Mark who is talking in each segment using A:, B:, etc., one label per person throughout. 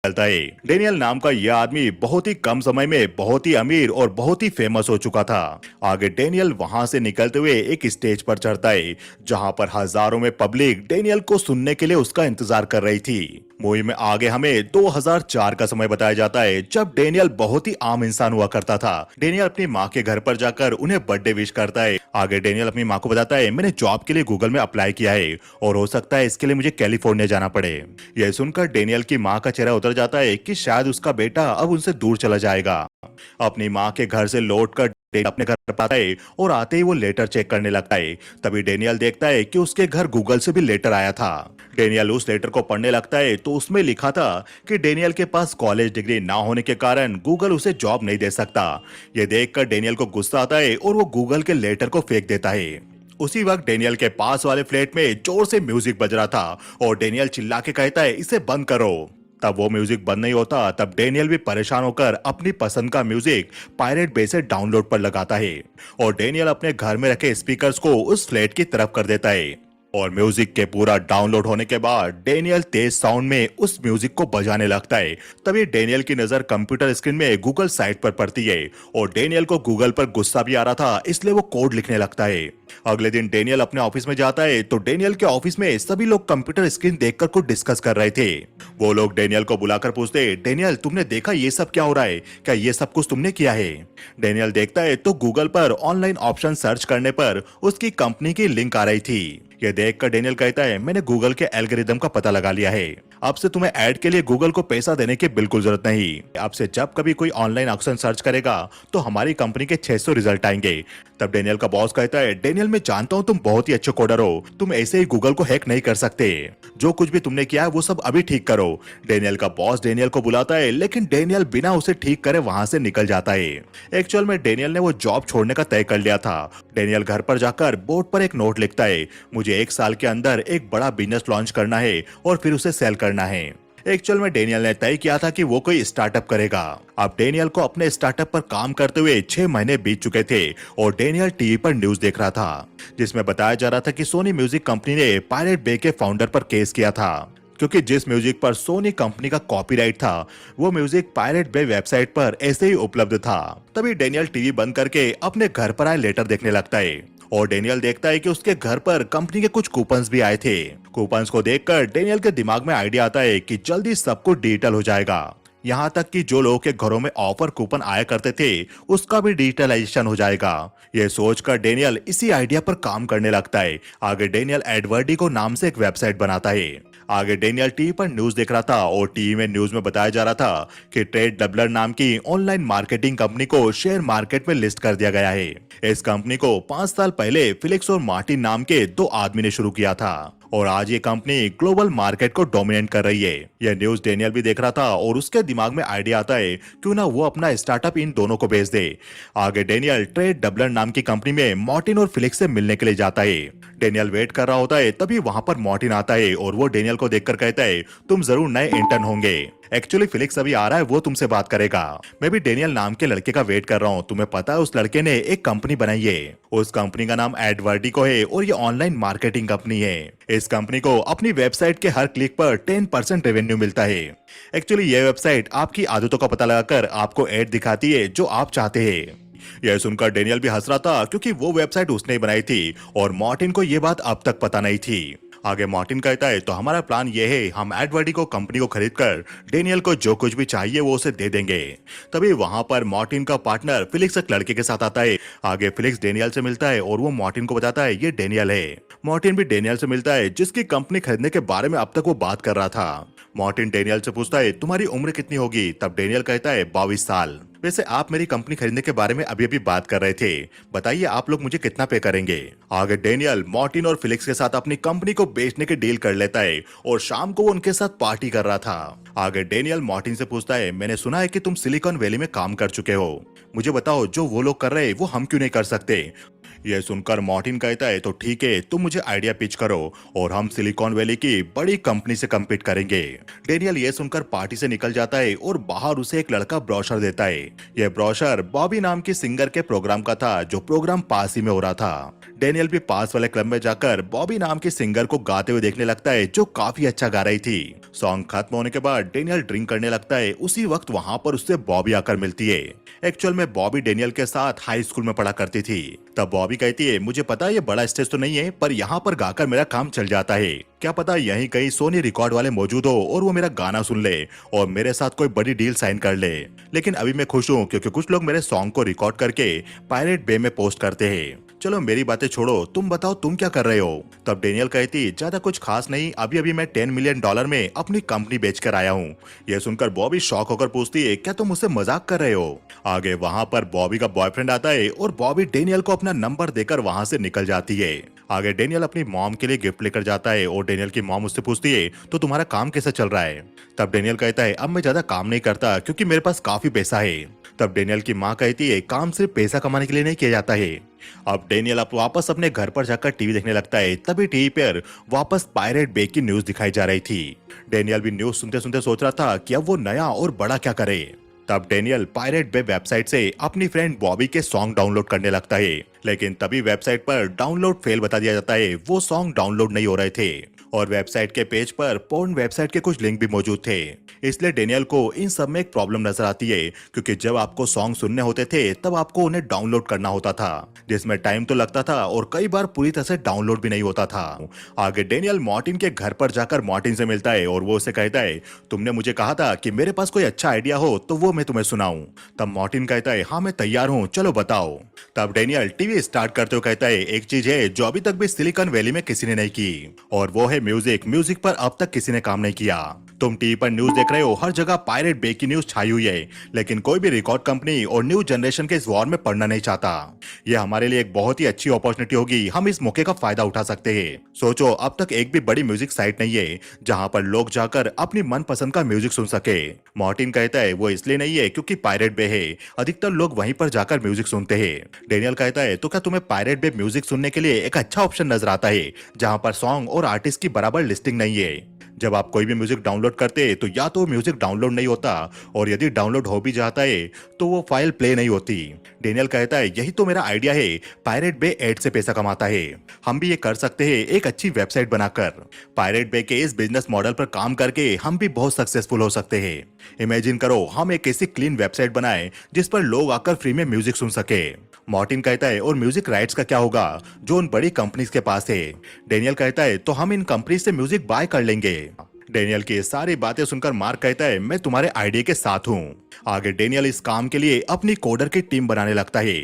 A: चलता है। डेनियल नाम का यह आदमी बहुत ही कम समय में बहुत ही अमीर और बहुत ही फेमस हो चुका था। आगे डेनियल वहां से निकलते हुए एक स्टेज पर चढ़ता है, जहां पर हजारों में पब्लिक डेनियल को सुनने के लिए उसका इंतजार कर रही थी। मूवी में आगे हमें 2004 का समय बताया जाता है, जब डेनियल बहुत ही आम इंसान हुआ करता था। डेनियल अपनी माँ के घर पर जाकर उन्हें बर्थडे विश करता है। आगे डेनियल अपनी माँ को बताता है, मैंने जॉब के लिए गूगल में अप्लाई किया है और हो सकता है इसके लिए मुझे कैलिफोर्निया जाना पड़े। यह सुनकर डेनियल की माँ का चेहरा उतर जाता है कि शायद उसका बेटा अब उनसे दूर चला जाएगा। अपनी माँ के घर से लौटकर डेनियल अपने घर पर आता है और आते ही वो लेटर चेक करने लगता है। तभी डेनियल देखता है कि उसके घर गूगल से भी लेटर आया था। डेनियल उस लेटर को पढ़ने लगता है तो उसमें लिखा था कि डेनियल के पास कॉलेज डिग्री ना होने के कारण गूगल उसे जॉब नहीं दे सकता। ये देखकर डेनियल को गुस्सा आता है और वो गूगल के लेटर को फेंक देता है। उसी वक्त डेनियल के पास वाले फ्लैट में जोर से म्यूजिक बज रहा था और डेनियल चिल्ला के कहता है, इसे बंद करो। तब वो म्यूजिक बंद नहीं होता। तब डेनियल भी परेशान होकर अपनी पसंद का म्यूजिक पायरेट बे से डाउनलोड पर लगाता है और डेनियल अपने घर में रखे स्पीकर्स को उस फ्लैट की तरफ कर देता है। और म्यूजिक के पूरा डाउनलोड होने के बाद डेनियल तेज साउंड में उस म्यूजिक को बजाने लगता है। तभी डेनियल की नजर कंप्यूटर स्क्रीन में गूगल साइट पर पड़ती है और डेनियल को गूगल पर गुस्सा भी आ रहा था, इसलिए वो कोड लिखने लगता है। अगले दिन डेनियल अपने ऑफिस में जाता है तो डेनियल के ऑफिस में सभी लोग कंप्यूटर स्क्रीन देखकर कुछ डिस्कस कर रहे थे। वो लोग डेनियल को बुलाकर पूछते, डेनियल तुमने देखा ये सब क्या हो रहा है, क्या ये सब कुछ तुमने किया है? डेनियल देखता है तो गूगल पर ऑनलाइन ऑप्शन सर्च करने पर उसकी कंपनी की लिंक आ रही थी। यह देखकर डेनियल कहता है, मैंने गूगल के एल्गोरिदम का पता लगा लिया है। अब से तुम्हें ऐड के लिए गूगल को पैसा देने की बिल्कुल जरूरत नहीं। अब से जब कभी कोई ऑनलाइन ऑप्शन सर्च करेगा तो हमारी कंपनी के 600 रिजल्ट आएंगे। तब डेनियल का बॉस कहता है, डेनियल मैं जानता हूँ तुम बहुत ही अच्छे कोडर हो, तुम ऐसे ही गूगल को हैक नहीं कर सकते। जो कुछ भी तुमने किया है वो सब अभी ठीक करो। डेनियल का बॉस डेनियल को बुलाता है, लेकिन डेनियल बिना उसे ठीक करे वहां से निकल जाता है। एक्चुअल में डेनियल ने वो जॉब छोड़ने का तय कर लिया था। डेनियल घर पर जाकर बोर्ड पर एक नोट लिखता है, मुझे 1 साल के अंदर एक बड़ा बिजनेस लॉन्च करना है और फिर उसे सेल करना है। एक्चुअल में डेनियल ने तय किया था कि वो कोई स्टार्टअप करेगा। अब डेनियल को अपने स्टार्टअप पर काम करते हुए 6 महीने बीत चुके थे और डेनियल टीवी पर न्यूज देख रहा था, जिसमें बताया जा रहा था कि सोनी म्यूजिक कंपनी ने पायरेट बे के फाउंडर पर केस किया था, क्योंकि जिस म्यूजिक पर सोनी कंपनी का कॉपीराइट था वो म्यूजिक पायरेट बे वेबसाइट पर ऐसे ही उपलब्ध था। तभी डेनियल टीवी बंद करके अपने घर पर आए लेटर देखने लगता है और डेनियल देखता है कि उसके घर पर कंपनी के कुछ कूपन्स भी आए थे। कूपन्स को देखकर डेनियल के दिमाग में आइडिया आता है कि जल्दी सब कुछ डिजिटल हो जाएगा। यहाँ तक कि जो लोगों के घरों में ऑफर कूपन आया करते थे उसका भी डिजिटलाइजेशन हो जाएगा। ये सोचकर डेनियल इसी आइडिया पर काम करने लगता है। आगे डेनियल एडवर्डिगो नाम से एक वेबसाइट बनाता है। आगे डेनियल टीवी पर न्यूज देख रहा था और टीवी में न्यूज में बताया जा रहा था कि ट्रेड डबलर नाम की ऑनलाइन मार्केटिंग कंपनी को शेयर मार्केट में लिस्ट कर दिया गया है। इस कंपनी को 5 साल पहले फिलिक्स और मार्टिन नाम के 2 आदमी ने शुरू किया था और आज ये कंपनी ग्लोबल मार्केट को डोमिनेट कर रही है। यह न्यूज डेनियल भी देख रहा था और उसके दिमाग में आइडिया आता है, क्यों ना वो अपना स्टार्टअप इन दोनों को बेच दे। आगे डेनियल ट्रेड डबलर नाम की कंपनी में मार्टिन और फिलिक्स से मिलने के लिए जाता है। डेनियल वेट कर रहा होता है, तभी वहां पर मार्टिन आता है और वो डेनियल को देखकर कहता है, तुम जरूर नए इंटर्न होंगे। एक्चुअली फिलिक्स अभी आ रहा है, वो तुमसे बात करेगा। मैं भी डेनियल नाम के लड़के का वेट कर रहा हूँ। तुम्हें पता है उस लड़के ने एक कंपनी बनाई है, उस कंपनी का नाम एडवर्डिको है और ये ऑनलाइन मार्केटिंग कंपनी है। इस कंपनी को अपनी वेबसाइट के हर क्लिक पर 10% रेवेन्यू मिलता है। एक्चुअली ये वेबसाइट आपकी आदतों का पता लगाकर आपको एड दिखाती है जो आप चाहते हैं। यह सुनकर डेनियल भी हंस रहा था, क्योंकि वो वेबसाइट उसने ही बनाई थी और मार्टिन को ये बात अब तक पता नहीं थी। आगे मार्टिन कहता है, तो हमारा प्लान ये है, हम एडवर्डिको कंपनी को खरीदकर डेनियल को जो कुछ भी चाहिए वो उसे दे देंगे। तभी वहां पर मार्टिन का पार्टनर फिलिक्स एक लड़के के साथ आता है। आगे फिलिक्स डेनियल से मिलता है और वो मार्टिन को बताता है ये डेनियल है। मार्टिन भी डेनियल से मिलता है, जिसकी कंपनी खरीदने के बारे में अब तक वो बात कर रहा था। मार्टिन डेनियल से पूछता है, तुम्हारी उम्र कितनी होगी? तब डेनियल कहता है 22 साल। वैसे आप मेरी कंपनी खरीदने के बारे में अभी अभी बात कर रहे थे, बताइए आप लोग मुझे कितना पे करेंगे? आगे डेनियल मार्टिन और फिलिक्स के साथ अपनी कंपनी को बेचने की डील कर लेता है और शाम को वो उनके साथ पार्टी कर रहा था। आगे डेनियल मार्टिन से पूछता है, मैंने सुना है कि तुम सिलिकॉन वैली में काम कर चुके हो, मुझे बताओ जो वो लोग कर रहे हैं वो हम क्यों नहीं कर सकते? यह सुनकर मार्टिन कहता है, तो ठीक है, तुम मुझे आइडिया पिच करो और हम सिलिकॉन वैली की बड़ी कंपनी से कम्पीट करेंगे। डेनियल यह सुनकर पार्टी से निकल जाता है और बाहर उसे एक लड़का ब्रोशर देता है। यह ब्रोशर बॉबी नाम की सिंगर के प्रोग्राम का था, जो प्रोग्राम पास ही में हो रहा था। डेनियल भी पास वाले क्लब में जाकर बॉबी नाम के सिंगर को गाते हुए देखने लगता है जो काफी अच्छा गा रही थी। सॉन्ग खत्म होने के बाद डेनियल ड्रिंक करने लगता है। उसी वक्त वहाँ पर उससे बॉबी आकर मिलती है। एक्चुअल में बॉबी डेनियल के साथ हाई स्कूल में पढ़ा करती थी। तब बॉबी कहती है, मुझे पता है ये बड़ा स्टेज तो नहीं है, पर यहाँ पर गाकर मेरा काम चल जाता है। क्या पता यहीं कहीं सोनी रिकॉर्ड वाले मौजूद हो और वो मेरा गाना सुन ले और मेरे साथ कोई बड़ी डील साइन कर ले। लेकिन अभी मैं खुश हूँ क्योंकि कुछ लोग मेरे सॉन्ग को रिकॉर्ड करके पायरेट बे में पोस्ट करते हैं। चलो मेरी बातें छोड़ो, तुम बताओ तुम क्या कर रहे हो। तब डेनियल कहती, ज्यादा कुछ खास नहीं, अभी अभी मैं $10 मिलियन में अपनी कंपनी बेचकर आया हूँ। यह सुनकर बॉबी शॉक होकर पूछती है, क्या तुम मुझसे मजाक कर रहे हो। आगे वहाँ पर बॉबी का बॉयफ्रेंड आता है और बॉबी डेनियल को अपना नंबर देकर वहाँ से निकल जाती है। आगे डेनियल अपनी मॉम के लिए गिफ्ट लेकर जाता है और डेनियल की मॉम उससे पूछती है, तो तुम्हारा काम कैसा चल रहा है। तब डेनियल कहता है, अब मैं ज्यादा काम नहीं करता क्योंकि मेरे पास काफी पैसा है। तब डेनियल की माँ कहती है, काम सिर्फ पैसा कमाने के लिए नहीं किया जाता है। अब डेनियल वापस अपने घर पर जाकर टीवी देखने लगता है। तभी टीवी पर वापस पायरेट बे की न्यूज दिखाई जा रही थी। डेनियल भी न्यूज सुनते सुनते सोच रहा था कि अब वो नया और बड़ा क्या करे। तब डेनियल पायरेट बे वेबसाइट से अपनी फ्रेंड बॉबी के सॉन्ग डाउनलोड करने लगता है। लेकिन तभी वेबसाइट पर डाउनलोड फेल बता दिया जाता है। वो सॉन्ग डाउनलोड नहीं हो रहे थे और वेबसाइट के पेज पर पोर्न वेबसाइट के कुछ लिंक भी मौजूद थे। इसलिए डेनियल को इन सब में एक प्रॉब्लम नजर आती है क्योंकि जब आपको सॉन्ग सुनने होते थे तब आपको उन्हें डाउनलोड करना होता था, जिसमें टाइम तो लगता था और कई बार पूरी तरह से डाउनलोड भी नहीं होता था। आगे डेनियल मार्टिन के घर पर जाकर मार्टिन से मिलता है और वो उसे कहता है, तुमने मुझे कहा था कि मेरे पास कोई अच्छा आइडिया हो तो वो मैं तुम्हें सुनाऊं। तब मार्टिन कहता है, हाँ मैं तैयार हूँ, चलो बताओ। तब डेनियल टीवी स्टार्ट करते हुए कहता है, एक चीज है जो अभी तक भी सिलिकॉन वैली में किसी ने नहीं की और वो है म्यूजिक। म्यूजिक पर अब तक किसी ने काम नहीं किया। तुम टीवी पर न्यूज देख रहे हो, हर जगह पायरेट बे की न्यूज छाई हुई है, लेकिन कोई भी रिकॉर्ड कंपनी और न्यू जनरेशन के इस वॉर में पड़ना नहीं चाहता। ये हमारे लिए एक बहुत ही अच्छी अपॉर्चुनिटी होगी, हम इस मौके का फायदा उठा सकते हैं। सोचो, अब तक एक भी बड़ी म्यूजिक साइट नहीं है जहां पर लोग जाकर अपनी मनपसंद का म्यूजिक सुन सके। मार्टिन कहता है, वो इसलिए नहीं है क्योंकि पायरेट बे है, अधिकतर लोग वहीं पर जाकर म्यूजिक सुनते हैं। डेनियल कहता है, तो क्या तुम्हें पायरेट बे म्यूजिक सुनने के लिए एक अच्छा ऑप्शन नजर आता है जहां पर सॉन्ग और आर्टिस्ट की बराबर लिस्टिंग नहीं है। जब आप कोई भी म्यूजिक डाउनलोड करते तो या तो म्यूजिक डाउनलोड नहीं होता और यदि डाउनलोड हो भी जाता है तो वो फाइल प्ले नहीं होती। डेनियल कहता है, यही तो मेरा आइडिया है, पायरेट बे एड से पैसा कमाता है, हम भी ये कर सकते हैं एक अच्छी वेबसाइट बनाकर। पायरेट बे के इस बिजनेस मॉडल पर काम करके हम भी बहुत सक्सेसफुल हो सकते हैं। इमेजिन करो, हम एक ऐसी क्लीन वेबसाइट बनाए जिस पर लोग आकर फ्री में म्यूजिक सुन सके। मार्टिन कहता है, और म्यूजिक राइट्स का क्या होगा जो उन बड़ी कंपनीज के पास है। डेनियल कहता है, तो हम इन कंपनी से म्यूजिक बाय कर लेंगे। डेनियल की सारी बातें सुनकर मार्क कहता है, मैं तुम्हारे आइडिया के साथ हूँ। आगे डेनियल इस काम के लिए अपनी कोडर की टीम बनाने लगता है।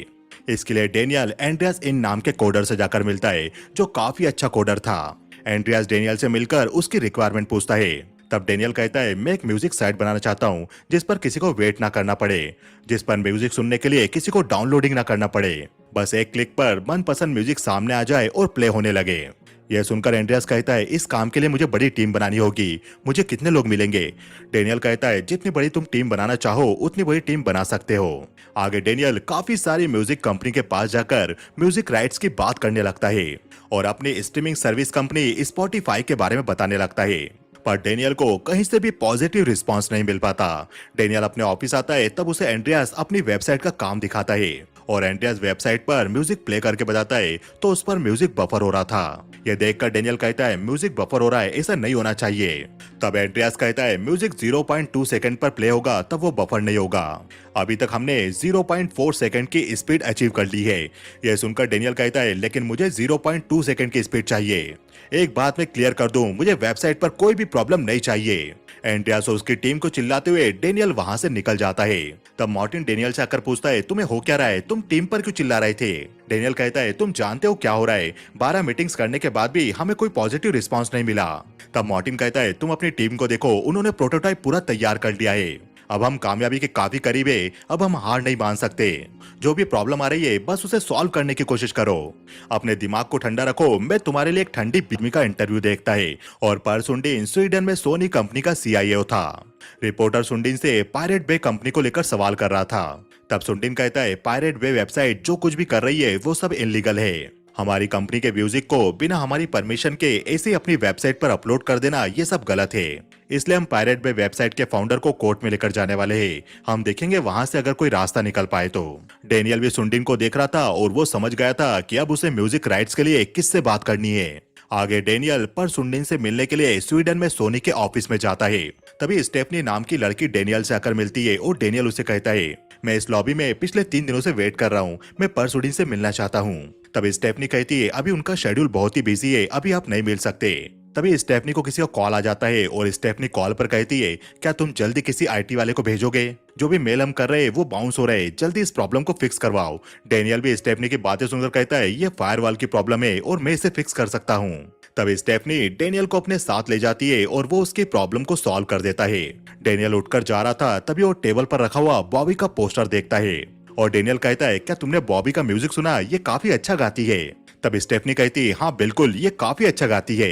A: इसके लिए डेनियल एंड्रियास इन नाम के कोडर से जाकर मिलता है जो काफी अच्छा कोडर था। एंड्रियास डेनियल से मिलकर उसकी रिक्वायरमेंट पूछता है। तब डेनियल कहता है, मैं एक म्यूजिक साइट बनाना चाहता हूँ जिस पर किसी को वेट ना करना पड़े, जिस पर म्यूजिक सुनने के लिए किसी को डाउनलोडिंग ना करना पड़े, बस एक क्लिक पर मनपसंद म्यूजिक सामने आ जाए और प्ले होने लगे। यह सुनकर एंड्रियास कहता है, इस काम के लिए मुझे बड़ी टीम बनानी होगी, मुझे कितने लोग मिलेंगे। डेनियल कहता है, जितनी बड़ी तुम टीम बनाना चाहो उतनी बड़ी टीम बना सकते हो। आगे डेनियल काफी सारी म्यूजिक कंपनी के पास जाकर म्यूजिक राइट्स की बात करने लगता है और अपनी स्ट्रीमिंग सर्विस कंपनी स्पॉटिफाई के बारे में बताने लगता है, पर डेनियल को कहीं से भी पॉजिटिव रिस्पांस नहीं मिल पाता। डेनियल अपने ऑफिस आता है, तब उसे एंड्रियास अपनी वेबसाइट का काम दिखाता है और एंड्रियास वेबसाइट पर म्यूजिक प्ले करके बताता है तो उस पर म्यूजिक बफर हो रहा था। यह देखकर डेनियल कहता है, म्यूजिक बफर हो रहा है, ऐसा नहीं होना चाहिए। तब एंड्रियास कहता है, म्यूजिक 0.2 सेकंड पर प्ले होगा तब वो बफर नहीं होगा। अभी तक हमने 0.4 सेकंड की स्पीड अचीव कर ली है। यह सुनकर डेनियल कहता है, लेकिन मुझे 0.2 सेकंड की स्पीड चाहिए। एक बात मैं क्लियर कर दूं, मुझे वेबसाइट पर कोई भी प्रॉब्लम नहीं चाहिए। एंड्रियास और उसकी टीम को चिल्लाते हुए डेनियल वहां से निकल जाता है। तब मार्टिन डेनियल से आकर पूछता है, तुम्हें हो क्या रहा है, तुम टीम पर क्यों चिल्ला रहे थे। डेनियल कहता है, तुम जानते हो क्या हो रहा है, 12 मीटिंग्स करने के बाद भी हमें कोई पॉजिटिव रिस्पांस नहीं मिला। तब मार्टिन कहता है, तुम अपनी टीम को देखो, उन्होंने प्रोटोटाइप पूरा तैयार कर लिया है, अब हम कामयाबी के काफी करीब है, अब हम हार नहीं मान सकते। जो भी प्रॉब्लम आ रही है बस उसे सॉल्व करने की कोशिश करो, अपने दिमाग को ठंडा रखो। मैं तुम्हारे लिए एक ठंडी बीमी का इंटरव्यू देखता है और पर सुंडीन स्वीडन में सोनी कंपनी का CIO था। रिपोर्टर सुंडीन से पायरेट बे कंपनी को लेकर सवाल कर रहा था। तब सुंडीन कहता है, पायरेट बे वेबसाइट जो कुछ भी कर रही है वो सब इनलीगल है हमारी कंपनी के म्यूजिक को बिना हमारी परमिशन के ऐसे ही अपनी वेबसाइट पर अपलोड कर देना ये सब गलत है। इसलिए हम पायरेट बे वेबसाइट के फाउंडर को कोर्ट में लेकर जाने वाले हैं। हम देखेंगे वहां से अगर कोई रास्ता निकल पाए तो। डेनियल भी सुंडिन को देख रहा था और वो समझ गया था कि अब उसे म्यूजिक राइट्स के लिए किससे बात करनी है। आगे डेनियल पर सुंडिन से मिलने के लिए स्वीडन में सोनी के ऑफिस में जाता है। तभी स्टेफनी नाम की लड़की डेनियल से आकर मिलती है और डेनियल उसे कहता है, मैं इस लॉबी में पिछले 3 दिनों से वेट कर रहा हूँ, मैं पर सुंडिन से मिलना चाहता हूँ। तभी स्टेफनी कहती है, अभी उनका शेड्यूल बहुत ही बिजी है, अभी आप नहीं मिल सकते। तभी स्टेफनी को किसी का कॉल आ जाता है और स्टेफनी कॉल पर कहती है, क्या तुम जल्दी किसी आईटी वाले को भेजोगे? जो भी मेल हम कर रहे हैं वो बाउंस हो रहे हैं, जल्दी इस प्रॉब्लम को फिक्स करवाओ। डेनियल भी स्टेफनी की बातें सुनकर कहता है, ये फायरवॉल की प्रॉब्लम है और मैं इसे फिक्स कर सकता हूँ। तभी स्टेफनी डेनियल को अपने साथ ले जाती है और वो उसकी प्रॉब्लम को सॉल्व कर देता है। डेनियल उठकर जा रहा था तभी वो टेबल पर रखा हुआ बॉबी का पोस्टर देखता है और डेनियल कहता है, क्या तुमने बॉबी का म्यूजिक सुना? ये काफी अच्छा गाती है। तब स्टेफनी कहती है, हाँ बिल्कुल, ये काफी अच्छा गाती है।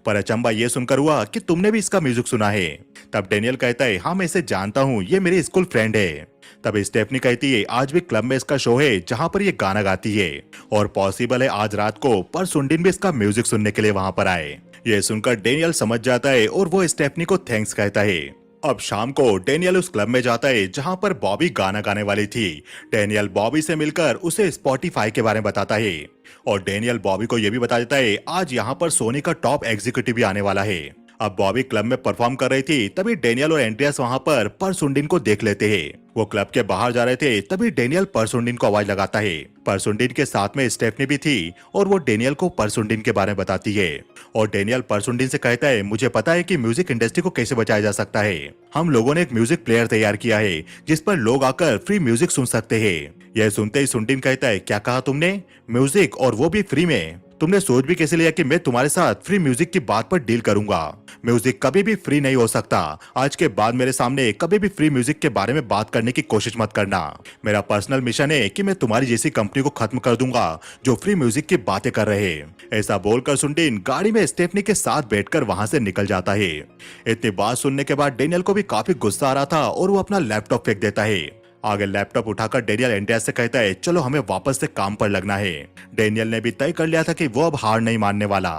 A: पर अचंबा ये सुनकर हुआ कि तुमने भी इसका म्यूजिक सुना है। तब डेनियल कहता है, हाँ मैं इसे जानता हूँ, ये मेरी स्कूल फ्रेंड है। तब स्टेफनी कहती है, आज भी क्लब में इसका शो है जहाँ पर ये गाना गाती है और पॉसिबल है आज रात को पर सुंडिन भी इसका म्यूजिक सुनने के लिए वहाँ पर आए। ये सुनकर डेनियल समझ जाता है और वो स्टेफनी को थैंक्स कहता है। अब शाम को डेनियल उस क्लब में जाता है जहां पर बॉबी गाना गाने वाली थी। डेनियल बॉबी से मिलकर उसे स्पॉटिफाई के बारे में बताता है और डेनियल बॉबी को यह भी बता देता है आज यहां पर सोनी का टॉप एग्जीक्यूटिव भी आने वाला है। अब बॉबी क्लब में परफॉर्म कर रही थी तभी डेनियल और एंड्रियास वहां पर सुंडिन को देख लेते हैं। वो क्लब के बाहर जा रहे थे तभी डेनियल परसुंडिन को आवाज लगाता है। परसुंडिन के साथ में स्टेफनी भी थी और वो डेनियल को परसुंडिन के बारे में बताती है और डेनियल परसुंडिन से कहता है, मुझे पता है कि म्यूजिक इंडस्ट्री को कैसे बचाया जा सकता है। हम लोगों ने एक म्यूजिक प्लेयर तैयार किया है जिस पर लोग आकर फ्री म्यूजिक सुन सकते हैं। यह सुनते ही सुंडिन कहता है, क्या कहा तुमने? म्यूजिक, और वो भी फ्री में? तुमने सोच भी कैसे लिया कि मैं तुम्हारे साथ फ्री म्यूजिक की बात पर डील करूंगा? म्यूजिक कभी भी फ्री नहीं हो सकता। आज के बाद मेरे सामने कभी भी फ्री म्यूजिक के बारे में बात करने की कोशिश मत करना। मेरा पर्सनल मिशन है कि मैं तुम्हारी जैसी कंपनी को खत्म कर दूंगा जो फ्री म्यूजिक की बातें कर रहे हैं। ऐसा बोलकर सुंडिन गाड़ी में स्टेफनी के साथ बैठकर वहां से निकल जाता है। इतनी बात सुनने के बाद डेनियल को भी काफी गुस्सा आ रहा था और वो अपना लैपटॉप फेंक देता है। आगे लैपटॉप उठाकर डेनियल एंड्रियास से कहता है, चलो हमें वापस से काम पर लगना है। डेनियल ने भी तय कर लिया था कि वो अब हार नहीं मानने वाला।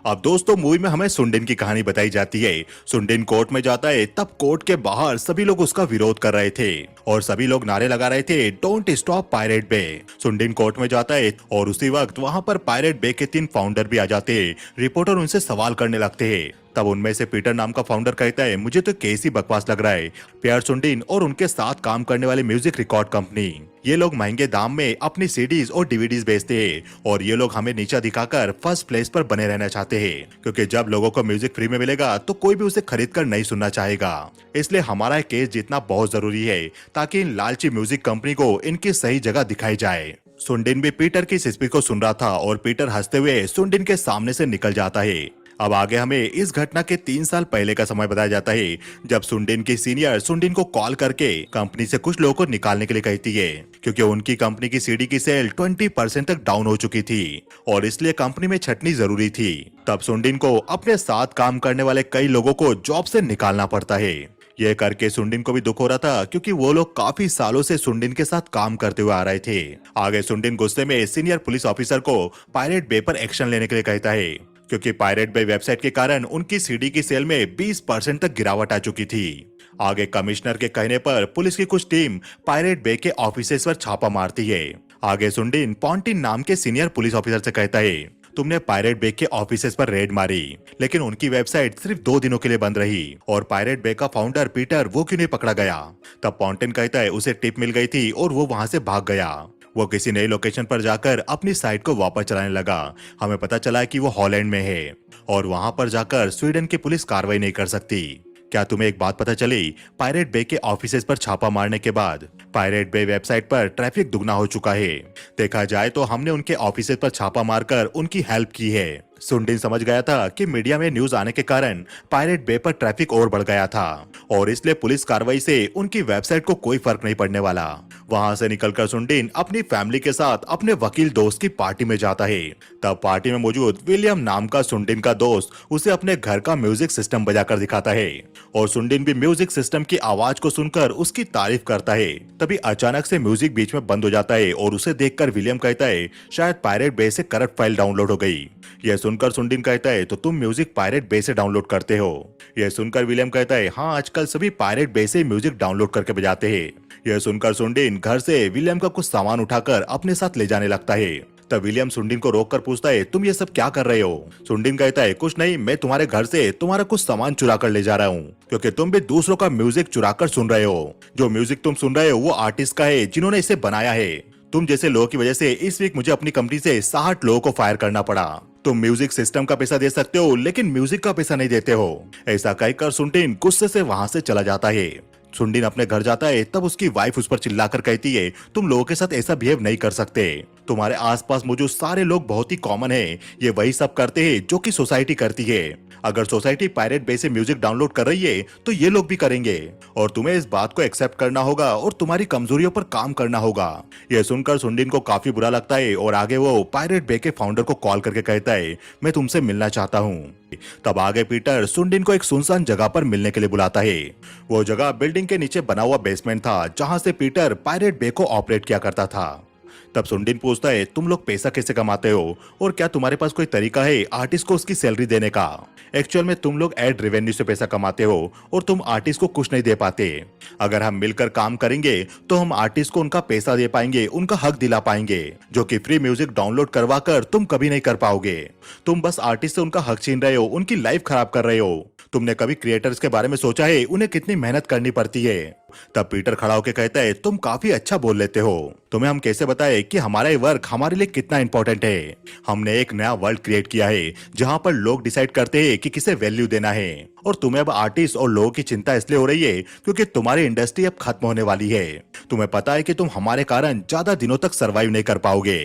A: अब दोस्तों मूवी में हमें सुंडिन की कहानी बताई जाती है। सुंडिन कोर्ट में जाता है तब कोर्ट के बाहर सभी लोग उसका विरोध कर रहे थे और सभी लोग नारे लगा रहे थे, डोंट स्टॉप पायरेट बे। सुंडिन कोर्ट में जाता है और उसी वक्त वहां पर पायरेट बे के 3 फाउंडर भी आ जाते हैं। रिपोर्टर उनसे सवाल करने लगते हैं। तब उनमें से पीटर नाम का फाउंडर कहता है, मुझे तो कैसी बकवास लग रहा है। पियर सुंडिन और उनके साथ काम करने वाली म्यूजिक रिकॉर्ड कंपनी, ये लोग महंगे दाम में अपनी सीडीज और डीवीडीज बेचते हैं और ये लोग हमें नीचा दिखाकर फर्स्ट प्लेस पर बने रहना चाहते हैं, क्योंकि जब लोगों को म्यूजिक फ्री में मिलेगा तो कोई भी उसे खरीद कर नहीं सुनना चाहेगा। इसलिए हमारा केस जीतना बहुत जरूरी है ताकि इन लालची म्यूजिक कंपनी को इनकी सही जगह दिखाई जाए। सुंडिन भी पीटर की स्पीच को सुन रहा था और पीटर हंसते हुए सुंडिन के सामने से निकल जाता है। अब आगे हमें इस घटना के 3 साल पहले का समय बताया जाता है जब सुंडिन की सीनियर सुंडिन को कॉल करके कंपनी से कुछ लोगों को निकालने के लिए कहती है, क्योंकि उनकी कंपनी की सीडी की सेल 20% तक डाउन हो चुकी थी और इसलिए कंपनी में छटनी जरूरी थी। तब सुंडिन को अपने साथ काम करने वाले कई लोगों को जॉब से निकालना पड़ता है। यह करके सुंडिन को भी दुख हो रहा था क्योंकि वो लोग काफी सालों से सुंडिन के साथ काम करते हुए आ रहे थे। आगे सुंडिन गुस्से में सीनियर पुलिस ऑफिसर को पायरेट बे पर एक्शन लेने के लिए कहता है, क्योंकि पायरेट बे वेबसाइट के कारण उनकी सीडी की सेल में 20% तक गिरावट आ चुकी थी। आगे कमिश्नर के कहने पर पुलिस की कुछ टीम पायरेट बे के ऑफिसेस पर छापा मारती है। आगे सुंडिन पॉन्टिन नाम के सीनियर पुलिस ऑफिसर से कहता है, तुमने पायरेट बे के ऑफिसेस पर रेड मारी लेकिन उनकी वेबसाइट सिर्फ 2 दिनों के लिए बंद रही और पायरेट बे का फाउंडर पीटर वो क्यों नहीं पकड़ा गया? तब पॉन्टिन कहता है, उसे टिप मिल गई थी और वो वहां से भाग गया। वो किसी नई लोकेशन पर जाकर अपनी साइट को वापस चलाने लगा। हमें पता चला कि वो हॉलैंड में है और वहां पर जाकर स्वीडन की पुलिस कार्रवाई नहीं कर सकती। क्या तुम्हें एक बात पता चली? पायरेट बे के ऑफिसेस पर छापा मारने के बाद पायरेट बे वेबसाइट पर ट्रैफिक दुगना हो चुका है। देखा जाए तो हमने उनके ऑफिसेस पर छापा मारकर उनकी हेल्प की है। सुंडिन समझ गया था कि मीडिया में न्यूज आने के कारण पायरेट बे पर ट्रैफिक और बढ़ गया था और इसलिए पुलिस कार्रवाई से उनकी वेबसाइट को कोई फर्क नहीं पड़ने वाला। वहां से निकलकर सुंडिन अपनी फैमिली के साथ अपने वकील दोस्त की पार्टी में जाता है। तब पार्टी में मौजूद विलियम नाम का सुंडिन का दोस्त उसे अपने घर का म्यूजिक सिस्टम बजाकर दिखाता है और सुंडिन भी म्यूजिक सिस्टम की आवाज को सुनकर उसकी तारीफ करता है। तभी अचानक से म्यूजिक बीच में बंद हो जाता है और उसे देखकर विलियम कहता है शायद पायरेट बे से करप्ट फाइल डाउनलोड हो गई। यह सुनकर सुंडिन कहता है तो तुम म्यूजिक पायरेट बे से डाउनलोड करते हो। यह सुनकर विलियम कहता है हाँ, आजकल सभी पायरेट बे से म्यूजिक डाउनलोड करके बजाते हैं। यह सुनकर सुंडिन घर से विलियम का कुछ सामान उठाकर अपने साथ ले जाने लगता है। तब विलियम सुंडिन को रोककर पूछता है तुम ये सब क्या कर रहे हो। सुंडिन कहता है कुछ नहीं, मैं तुम्हारे घर से तुम्हारा कुछ सामान चुरा कर ले जा रहा हूँ क्योंकि तुम भी दूसरों का म्यूजिक चुरा कर सुन रहे हो। जो म्यूजिक तुम सुन रहे हो वो आर्टिस्ट का है जिन्होंने इसे बनाया है। तुम जैसे लोगों की वजह से इस वीक मुझे अपनी कंपनी से 60 लोगों को फायर करना पड़ा। तुम म्यूजिक सिस्टम का पैसा दे सकते हो लेकिन म्यूजिक का पैसा नहीं देते हो। ऐसा कहकर सुंडिन गुस्से से वहां से चला जाता है। सुंडिन अपने घर जाता है तब उसकी वाइफ उस पर चिल्लाकर कहती है तुम लोगों के साथ ऐसा बिहेव नहीं कर सकते। तुम्हारे आसपास मौजूद सारे लोग बहुत ही कॉमन है, ये वही सब करते हैं जो कि सोसाइटी करती है। अगर सोसाइटी पायरेट बे से म्यूजिक डाउनलोड कर रही है तो ये लोग भी करेंगे और तुम्हें इस बात को एक्सेप्ट करना होगा और तुम्हारी कमजोरियों पर काम करना होगा। यह सुनकर सुंडिन को काफी बुरा लगता है और आगे वो पायरेट बे के फाउंडर को कॉल करके कहता है मैं तुमसे मिलना चाहता हूँ। तब आगे पीटर सुंडिन को एक सुनसान जगह पर मिलने के लिए बुलाता है। वो जगह बिल्डिंग के नीचे बना हुआ बेसमेंट था जहां से पीटर पायरेट बे को ऑपरेट किया करता था। तब सुंडिन पूछता है तुम लोग पैसा कैसे कमाते हो और क्या तुम्हारे पास कोई तरीका है आर्टिस्ट को उसकी सैलरी देने का। एक्चुअल में तुम लोग एड रेवेन्यू से पैसा कमाते हो और तुम आर्टिस्ट को कुछ नहीं दे पाते। अगर हम मिलकर काम करेंगे तो हम आर्टिस्ट को उनका पैसा दे पाएंगे, उनका हक दिला पाएंगे जो कि फ्री म्यूजिक डाउनलोड करवा कर तुम कभी नहीं कर पाओगे। तुम बस आर्टिस्ट से उनका हक छीन रहे हो, उनकी लाइफ खराब कर रहे हो। तुमने कभी क्रिएटर्स के बारे में सोचा है उन्हें कितनी मेहनत करनी पड़ती है। तब पीटर खड़ा होकर कहता है तुम काफी अच्छा बोल लेते हो, तुम्हें हम कैसे बताएं कि हमारा ये वर्क हमारे लिए कितना इंपॉर्टेंट है। हमने एक नया वर्ल्ड क्रिएट किया है जहां पर लोग डिसाइड करते हैं कि किसे वैल्यू देना है और तुम्हें अब आर्टिस्ट और लोगों की चिंता इसलिए हो रही है क्योंकि तुम्हारी इंडस्ट्री अब खत्म होने वाली है। तुम्हें पता है कि तुम हमारे कारण ज्यादा दिनों तक सर्वाइव नहीं कर पाओगे।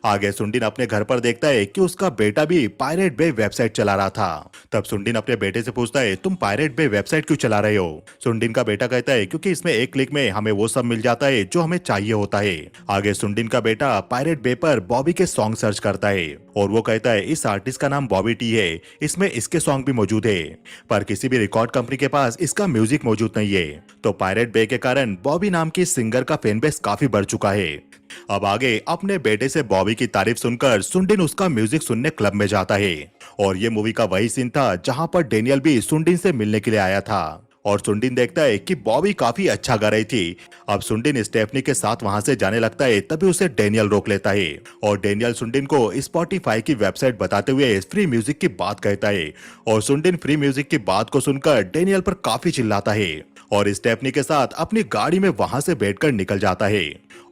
A: आगे सुंडिन अपने घर पर देखता है कि उसका बेटा भी पायरेट बे वेबसाइट चला रहा था। तब सुंडिन अपने बेटे से पूछता है तुम पायरेट बे वेबसाइट क्यों चला रहे हो। सुंडिन का बेटा कहता है क्योंकि इसमें एक क्लिक में हमें वो सब मिल जाता है जो हमें चाहिए होता है। आगे सुंडिन का बेटा पायरेट बे पर बॉबी के सॉन्ग सर्च करता है और वो कहता है इस आर्टिस्ट का नाम बॉबी टी है, इसमें इसके सॉन्ग भी मौजूद है पर किसी भी रिकॉर्ड कंपनी के पास इसका म्यूजिक मौजूद नहीं है। तो पायरेट बे के कारण बॉबी नाम की सिंगर का फैन बेस काफी बढ़ चुका है। अब आगे अपने बेटे से बॉबी की तारीफ सुनकर सुंडिन उसका म्यूजिक सुनने क्लब में जाता है और ये मूवी का वही सीन था जहां पर डेनियल भी सुंडिन से मिलने के लिए आया था और सुंडिन देखता है कि बॉबी काफी अच्छा गा रही थी। अब सुंडिन स्टेफनी के साथ वहां से जाने लगता है तभी उसे डेनियल रोक लेता है और डेनियल सुंडिन को स्पॉटिफाई की वेबसाइट बताते हुए फ्री म्यूजिक की बात कहता है और सुंडिन फ्री म्यूजिक की बात को सुनकर डेनियल पर काफी चिल्लाता है और स्टेफनी के साथ अपनी गाड़ी में वहां से बैठकर निकल जाता है।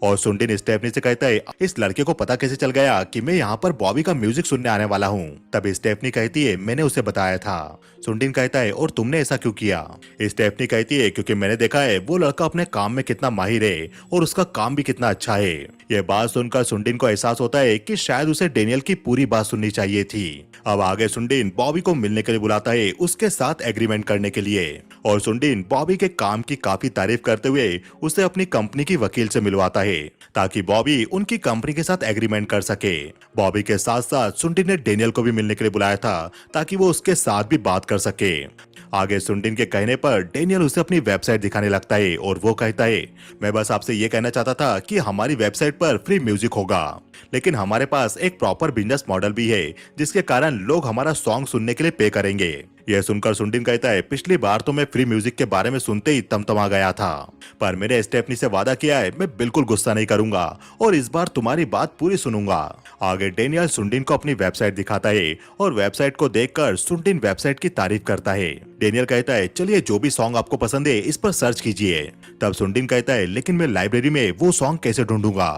A: और सुंडिन स्टेफनी से कहता है इस लड़के को पता कैसे चल गया कि मैं यहाँ पर बॉबी का म्यूजिक सुनने आने वाला हूँ। तब स्टेफनी कहती है मैंने उसे बताया था। सुंडिन कहता है और तुमने ऐसा क्यों किया। स्टेफनी कहती है क्योंकि मैंने देखा है वो लड़का अपने काम में कितना माहिर है और उसका काम भी कितना अच्छा है। यह बात सुनकर सुंडिन को एहसास होता है कि शायद उसे डेनियल की पूरी बात सुननी चाहिए थी। अब आगे सुंडिन बॉबी को मिलने के लिए बुलाता है उसके साथ एग्रीमेंट करने के लिए और सुंडिन बॉबी के काम की काफी तारीफ करते हुए उसे अपनी कंपनी की वकील से मिलवाता है ताकि बॉबी उनकी कंपनी के साथ एग्रीमेंट कर सके। बॉबी के साथ साथ सुंडिन ने डेनियल को भी मिलने के लिए बुलाया था ताकि वो उसके साथ भी बात कर सके। आगे सुंडिन के कहने पर डेनियल उसे अपनी वेबसाइट दिखाने लगता है और वो कहता है मैं बस आपसे ये कहना चाहता था कि हमारी वेबसाइट पर फ्री म्यूजिक होगा लेकिन हमारे पास एक प्रॉपर बिजनेस मॉडल भी है जिसके कारण लोग हमारा सॉन्ग सुनने के लिए पे करेंगे। यह सुनकर सुंडिन कहता है पिछली बार तो मैं फ्री म्यूजिक के बारे में सुनते ही तमतमा गया था पर मैंने स्टेफनी से वादा किया है मैं बिल्कुल गुस्सा नहीं करूंगा और इस बार तुम्हारी बात पूरी सुनूंगा। आगे डेनियल सुंडिन को अपनी वेबसाइट दिखाता है और वेबसाइट को देखकर सुंडिन वेबसाइट की तारीफ करता है। डेनियल कहता है चलिए जो भी सॉन्ग आपको पसंद है इस पर सर्च कीजिए। तब सुंडिन कहता है लेकिन मैं लाइब्रेरी में वो सॉन्ग कैसे ढूंढूंगा।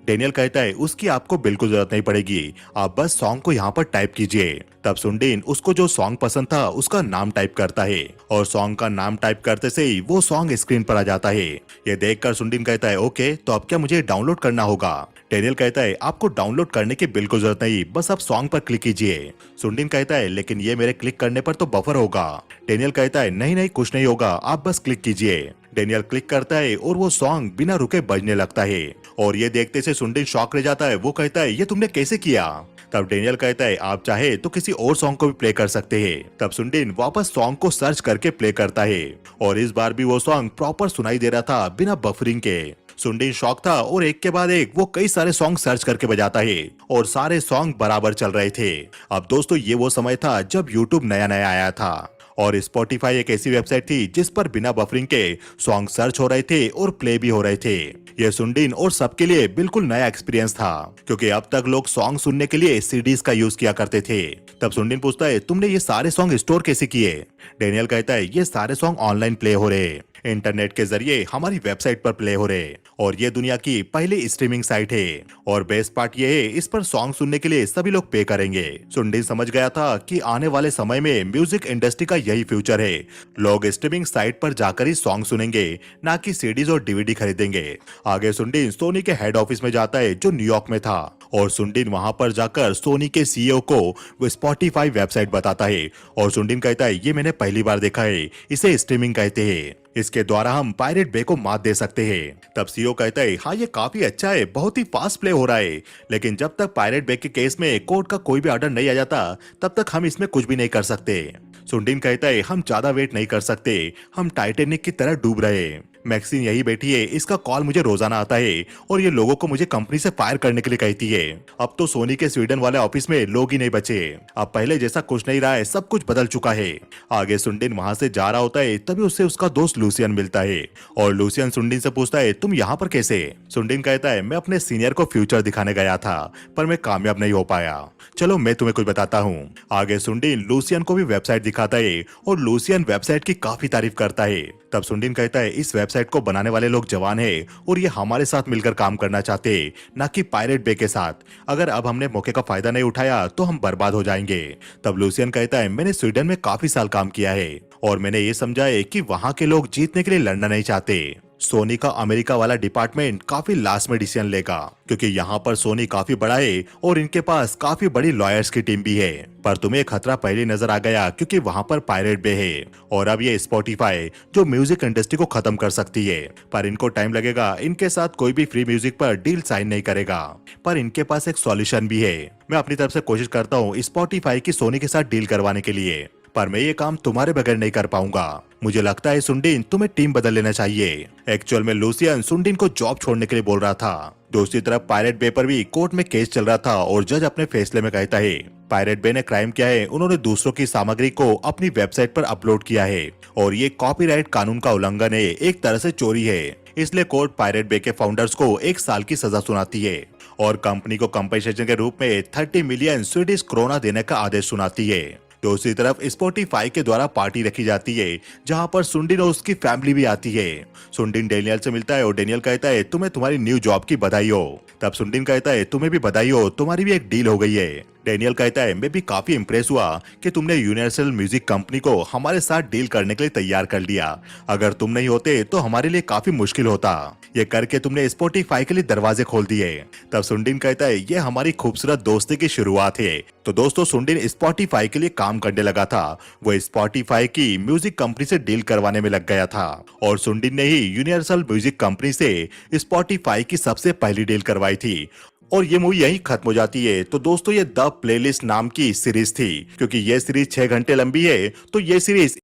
A: डेनियल कहता है उसकी आपको बिल्कुल जरूरत नहीं पड़ेगी, आप बस सॉन्ग को यहाँ पर टाइप कीजिए। तब सुंडिन उसको जो सॉन्ग पसंद था उसका नाम टाइप करता है और सॉन्ग का नाम टाइप करते से ही वो सॉन्ग स्क्रीन पर आ जाता है। ये देखकर सुंडिन कहता है ओके, तो अब क्या मुझे डाउनलोड करना होगा? डेनियल कहता है आपको डाउनलोड करने की बिल्कुल जरूरत नहीं, बस आप सॉन्ग पर क्लिक कीजिए। सुंडिन कहता है लेकिन ये मेरे क्लिक करने पर तो बफर होगा। डेनियल कहता है नहीं नहीं कुछ नहीं होगा, आप बस क्लिक कीजिए। डेनियल क्लिक करता है और वो सॉन्ग बिना रुके बजने लगता है और ये देखते से सुंडिन शॉक रह जाता है। वो कहता है ये तुमने कैसे किया? तब डेनियल कहता है आप चाहे तो किसी और सॉन्ग को भी प्ले कर सकते हैं। तब सुंडिन वापस सॉन्ग को सर्च करके प्ले करता है और इस बार भी वो सॉन्ग प्रॉपर सुनाई दे रहा था बिना बफरिंग के। सुंडिन शॉक था और एक के बाद एक वो कई सारे सॉन्ग सर्च करके बजाता है और सारे सॉन्ग बराबर चल रहे थे। अब दोस्तों ये वो समय था जब यूट्यूब नया नया आया था और स्पॉटिफाई एक ऐसी वेबसाइट थी जिस पर बिना बफरिंग के सॉन्ग सर्च हो रहे थे और प्ले भी हो रहे थे। ये सुंडिन और सबके लिए बिल्कुल नया एक्सपीरियंस था क्योंकि अब तक लोग सॉन्ग सुनने के लिए सीडीज का यूज किया करते थे। तब सुंडिन पूछता है तुमने ये सारे सॉन्ग स्टोर कैसे किए? डेनियल कहता है ये सारे सॉन्ग ऑनलाइन प्ले हो रहे, इंटरनेट के जरिए हमारी वेबसाइट पर प्ले हो रहे और ये दुनिया की पहली स्ट्रीमिंग साइट है और बेस्ट पार्ट ये है इस पर सॉन्ग सुनने के लिए सभी लोग पे करेंगे। सुंडिन समझ गया था कि आने वाले समय में म्यूजिक इंडस्ट्री का यही फ्यूचर है, लोग स्ट्रीमिंग साइट पर जाकर ही सॉन्ग सुनेंगे, ना कि सीडीज और डीवीडी खरीदेंगे। आगे सुंडिन सोनी के हेड ऑफिस में जाता है जो न्यूयॉर्क में था और सुंडिन वहां पर जाकर सोनी के सीईओ को वो स्पॉटिफाई वेबसाइट बताता है और सुंडिन कहता है ये मैंने पहली बार देखा है, इसे स्ट्रीमिंग कहते हैं, इसके द्वारा हम पायरेट बे को मात दे सकते हैं। तब सीईओ कहता है हाँ ये काफी अच्छा है, बहुत ही फास्ट प्ले हो रहा है, लेकिन जब तक पायरेट बे के केस में कोर्ट का कोई भी ऑर्डर नहीं आ जाता तब तक हम इसमें कुछ भी नहीं कर सकते। सुंडिन कहता है हम ज्यादा वेट नहीं कर सकते, हम टाइटेनिक की तरह डूब रहे हैं। मैक्सिन यही बैठी है, इसका कॉल मुझे रोजाना आता है और ये लोगों को मुझे कंपनी से फायर करने के लिए कहती है। अब तो सोनी के स्वीडन वाले ऑफिस में लोग ही नहीं बचे, अब पहले जैसा कुछ नहीं रहा है, सब कुछ बदल चुका है। आगे सुंडिन वहां से जा रहा होता है तभी उससे उसका दोस्त लूसियन मिलता है और लूसियन सुंडिन से पूछता है तुम यहाँ पर कैसे? सुंडिन कहता है मैं अपने सीनियर को फ्यूचर दिखाने गया था पर मैं कामयाब नहीं हो पाया, चलो मैं तुम्हें कुछ बताता हूँ। आगे सुंडिन लूसियन को भी वेबसाइट दिखाता है और लूसियन वेबसाइट की काफी तारीफ करता है। तब सुंडिन कहता है इस वेबसाइट को बनाने वाले लोग जवान हैं और ये हमारे साथ मिलकर काम करना चाहते हैं, ना कि पायरेट बे के साथ। अगर अब हमने मौके का फायदा नहीं उठाया तो हम बर्बाद हो जाएंगे। तब लूसियन कहता है मैंने स्वीडन में काफी साल काम किया है और मैंने ये समझा है कि वहाँ के लोग जीतने के लिए लड़ना नहीं चाहते। सोनी का अमेरिका वाला डिपार्टमेंट काफी लास्ट में डिसीजन लेगा क्योंकि यहाँ पर सोनी काफी बड़ा है और इनके पास काफी बड़ी लॉयर्स की टीम भी है। पर तुम्हें खतरा पहले नजर आ गया क्योंकि वहाँ पर पायरेट बे है और अब ये स्पॉटिफाई जो म्यूजिक इंडस्ट्री को खत्म कर सकती है, पर इनको टाइम लगेगा। इनके साथ कोई भी फ्री म्यूजिक पर डील साइन नहीं करेगा, पर इनके पास एक सॉल्यूशन भी है। मैं अपनी तरफ से कोशिश करता हूँ स्पॉटिफाई की सोनी के साथ डील करवाने के लिए, पर मैं ये काम तुम्हारे बगैर नहीं कर पाऊंगा। मुझे लगता है सुंडिन तुम्हें टीम बदल लेना चाहिए। एक्चुअल में लूसियन सुंडिन को जॉब छोड़ने के लिए बोल रहा था। दूसरी तरफ पायरेट बे पर भी कोर्ट में केस चल रहा था और जज अपने फैसले में कहता है पायरेट बे ने क्राइम किया है, उन्होंने दूसरों की सामग्री को अपनी वेबसाइट पर अपलोड किया है और ये कॉपीराइट कानून का उल्लंघन है, एक तरह से चोरी है। इसलिए कोर्ट पायरेट बे के फाउंडर्स को 1 साल की सजा सुनाती है और कंपनी को कंपनसेशन के रूप में 30 मिलियन स्वीडिश क्रोना देने का आदेश सुनाती है। दूसरी तरफ स्पॉटिफाई के द्वारा पार्टी रखी जाती है जहां पर सुंडिन और उसकी फैमिली भी आती है। सुंडिन डेनियल से मिलता है और डेनियल कहता है तुम्हें तुम्हारी न्यू जॉब की बधाई हो। तब सुंडिन कहता है तुम्हें भी बधाई हो, तुम्हारी भी एक डील हो गई है। डेनियल कहता है मैं भी काफी इम्प्रेस हुआ कि तुमने यूनिवर्सल म्यूजिक कंपनी को हमारे साथ डील करने के लिए तैयार कर लिया। अगर तुम नहीं होते तो हमारे लिए काफी मुश्किल होता। ये करके तुमने स्पॉटिफाई के लिए दरवाजे खोल दिए। तब सुंडिन कहता है ये हमारी खूबसूरत दोस्ती की शुरुआत है। तो दोस्तों सुंडिन स्पॉटिफाई के लिए काम करने लगा था, वो स्पॉटिफाई की म्यूजिक कंपनी से डील करवाने में लग गया था और सुंडिन ने ही यूनिवर्सल म्यूजिक कंपनी से स्पॉटिफाई की सबसे पहली डील करवाई थी और ये मूवी यहीं खत्म हो जाती है। तो दोस्तों ये द प्लेलिस्ट नाम की सीरीज थी। क्योंकि ये सीरीज 6 घंटे लंबी है तो ये सीरीज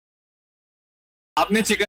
B: आपने चिकन